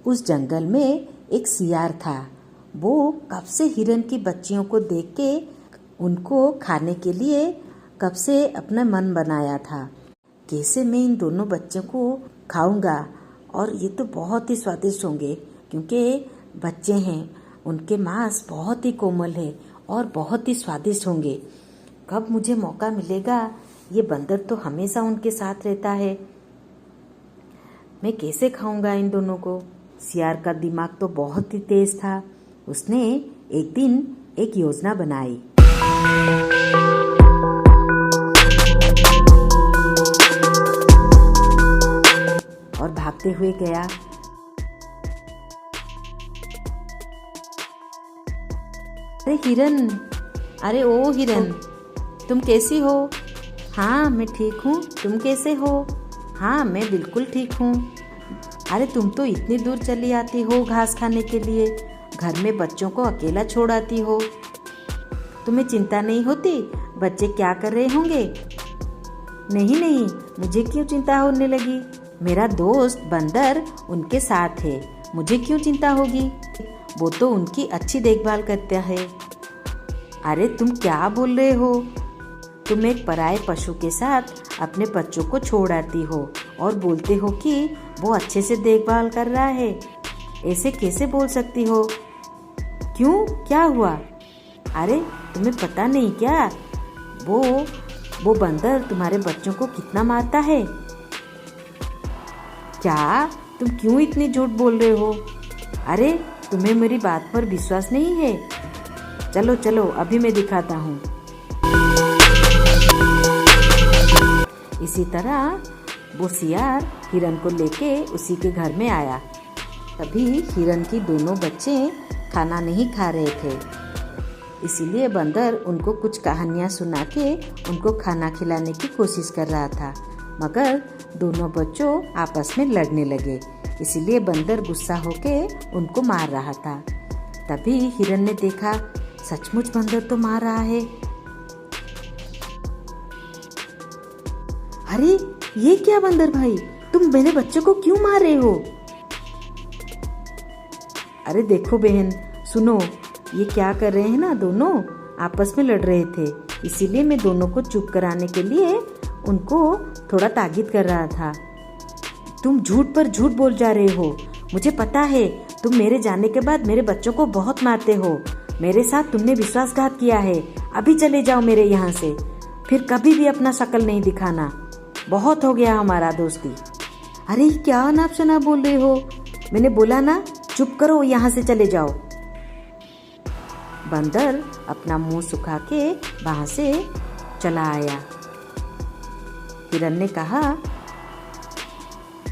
उस जंगल में एक सियार था। वो कब से हिरन की बच्चियों को देख के उनको खाने के लिए कब से अपना मन बनाया था। कैसे मैं इन दोनों बच्चों को खाऊंगा, और ये तो बहुत ही स्वादिष्ट होंगे क्योंकि बच्चे हैं, उनके मांस बहुत ही कोमल है और बहुत ही स्वादिष्ट होंगे। कब मुझे मौका मिलेगा, ये बंदर तो हमेशा उनके साथ रहता है, मैं कैसे खाऊंगा इन दोनों को। सियार का दिमाग तो बहुत ही तेज था। उसने एक दिन एक योजना बनाई। और भागते हुए गया। अरे हिरन, अरे ओ हिरन, तुम कैसी हो? हाँ मैं ठीक हूँ, तुम कैसे हो? हाँ मैं बिल्कुल ठीक हूँ। अरे तुम तो इतनी दूर चली आती हो घास खाने के लिए, घर में बच्चों को अकेला छोड़ आती हो। तुम्हें चिंता नहीं होती बच्चे क्या कर रहे होंगे? नहीं नहीं, मुझे क्यों चिंता होने लगी, मेरा दोस्त बंदर उनके साथ है, मुझे क्यों चिंता होगी, वो तो उनकी अच्छी देखभाल करता है। अरे तुम क्या बोल रहे हो? तुम एक पराये पशु के साथ अपने बच्चों को छोड़ आती हो और बोलते हो कि वो अच्छे से देखभाल कर रहा है। ऐसे कैसे बोल सकती हो? क्यों, क्या हुआ? अरे तुम्हें पता नहीं क्या, वो बंदर तुम्हारे बच्चों को कितना मारता है। क्या, तुम क्यों इतनी झूठ बोल रहे हो? अरे तुम्हें मेरी बात पर विश्वास नहीं है? चलो चलो अभी मैं दिखाता हूँ। इसी तरह वो सियार हिरन को लेके उसी के घर में आया। तभी हिरन की दोनों बच्चे खाना नहीं खा रहे थे, इसीलिए बंदर उनको कुछ कहानियाँ सुना के उनको खाना खिलाने की कोशिश कर रहा था, मगर दोनों बच्चों आपस में लड़ने लगे, इसीलिए बंदर गुस्सा होके उनको मार रहा था। तभी हिरन ने देखा सचमुच बंदर तो मार रहा है। अरे ये क्या बंदर भाई, तुम मेरे बच्चों को क्यों मार रहे हो? अरे देखो बहन, सुनो, ये क्या कर रहे हैं ना, दोनों आपस में लड़ रहे थे, इसीलिए मैं दोनों को चुप कराने के लिए उनको थोड़ा ताकीद कर रहा था। तुम झूठ पर झूठ बोल जा रहे हो, मुझे पता है तुम मेरे जाने के बाद मेरे बच्चों को बहुत मारते हो, मेरे साथ तुमने विश्वासघात किया है। अभी चले जाओ मेरे यहाँ से, फिर कभी भी अपना शक्ल नहीं दिखाना, बहुत हो गया हमारा दोस्ती। अरे क्या अनाप शनाप बोल रहे हो, मैंने बोला ना चुप करो, यहाँ से चले जाओ। बंदर अपना मुंह सुखा के वहां से चला आया। हिरन ने कहा,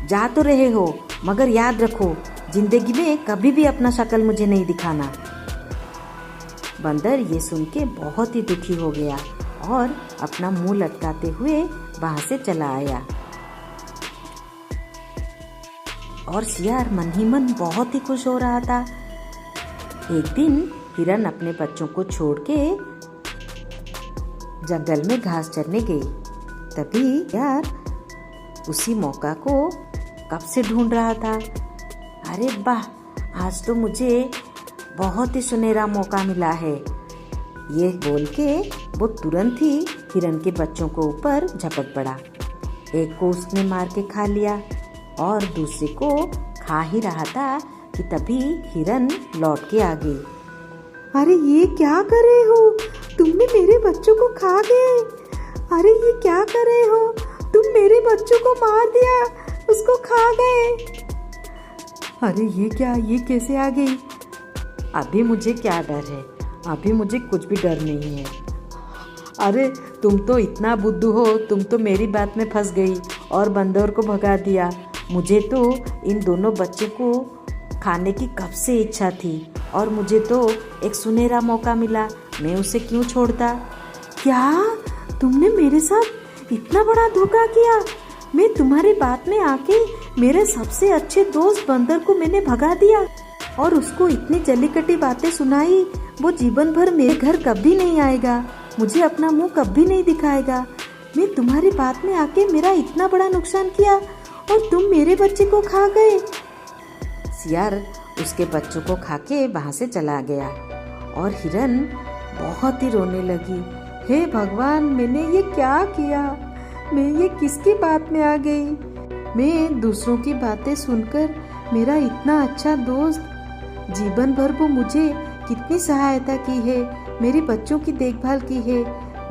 जा तो रहे हो मगर याद रखो जिंदगी में कभी भी अपना शक्ल मुझे नहीं दिखाना। बंदर ये सुन के बहुत ही दुखी हो गया और अपना मुंह लटकाते हुए वहां से चला आया। और सियार मन ही मन बहुत ही खुश हो रहा था। एक दिन हिरन अपने बच्चों को छोड़ के जंगल में घास चरने गई। तभी यार उसी मौका को कब से ढूंढ रहा था। अरे वाह, आज तो मुझे बहुत ही सुनहरा मौका मिला है, ये बोल के वो तुरंत ही हिरन के बच्चों को ऊपर झपट पड़ा। एक को उसने मार के खा लिया और दूसरे को खा ही रहा था कि तभी हिरन लौट के आ गई। अरे ये क्या कर रहे हो, तुमने मेरे बच्चों को खा गए। अरे ये क्या कर रहे हो, तुम मेरे बच्चों को मार दिया, उसको खा गए। अरे ये क्या, ये कैसे आ गई? अभी मुझे क्या डर है, अभी मुझे कुछ भी डर नहीं है। अरे तुम तो इतना बुद्धू हो, तुम तो मेरी बात में फंस गई और बंदर को भगा दिया। मुझे तो इन दोनों बच्चे को खाने की कब से इच्छा थी और मुझे तो एक सुनहरा मौका मिला, मैं उसे क्यों छोड़ता। क्या तुमने मेरे साथ इतना बड़ा धोखा किया? मैं तुम्हारी बात में आके मेरे सबसे अच्छे दोस्त बंदर को मैंने भगा दिया और उसको इतनी जलीकटी बातें सुनाई, वो जीवन भर मेरे घर कभी नहीं आएगा, मुझे अपना मुंह कभी नहीं दिखाएगा। मैं तुम्हारी बात में आके मेरा इतना बड़ा नुकसान किया और तुम मेरे बच्चे को खा गए। सियार उसके बच्चों को खा के वहाँ से चला गया और हिरन बहुत ही रोने लगी। हे भगवान, मैंने ये क्या किया? मैं ये किसकी बात में आ गई? मैं दूसरों की बातें सुनकर मेरा इतना अच्छा दोस्त जीवन भर वो मुझे कितनी सहायता की है, मेरे बच्चों की देखभाल की है,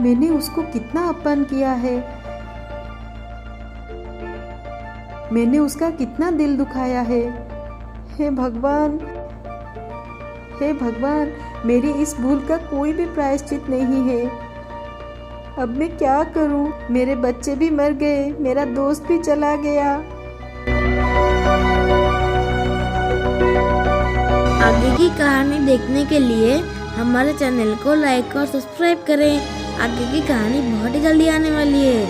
मैंने उसको कितना अपमान किया है, मैंने उसका कितना दिल दुखाया है। हे भगवान, हे भगवान, मेरी इस भूल का कोई भी प्रायश्चित नहीं है। अब मैं क्या करूं? मेरे बच्चे भी मर गए, मेरा दोस्त भी चला गया। आगे की कहानी देखने के लिए हमारे चैनल को लाइक और सब्सक्राइब करें। आगे की कहानी बहुत ही जल्दी आने वाली है।